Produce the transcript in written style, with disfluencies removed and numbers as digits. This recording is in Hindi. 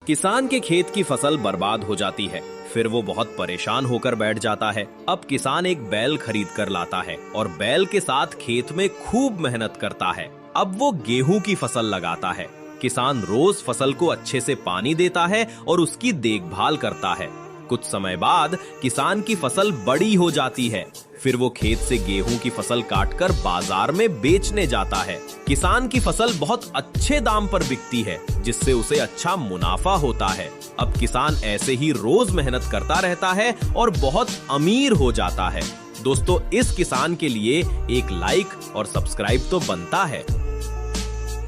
किसान के खेत की फसल बर्बाद हो जाती है। फिर वो बहुत परेशान होकर बैठ जाता है। अब किसान एक बैल खरीद कर लाता है और बैल के साथ खेत में खूब मेहनत करता है। अब वो गेहूं की फसल लगाता है। किसान रोज फसल को अच्छे से पानी देता है और उसकी देखभाल करता है। कुछ समय बाद किसान की फसल बड़ी हो जाती है। फिर वो खेत से गेहूं की फसल काटकर बाजार में बेचने जाता है। किसान की फसल बहुत अच्छे दाम पर बिकती है, जिससे उसे अच्छा मुनाफा होता है। अब किसान ऐसे ही रोज मेहनत करता रहता है और बहुत अमीर हो जाता है। दोस्तों, इस किसान के लिए एक लाइक और सब्सक्राइब तो बनता है।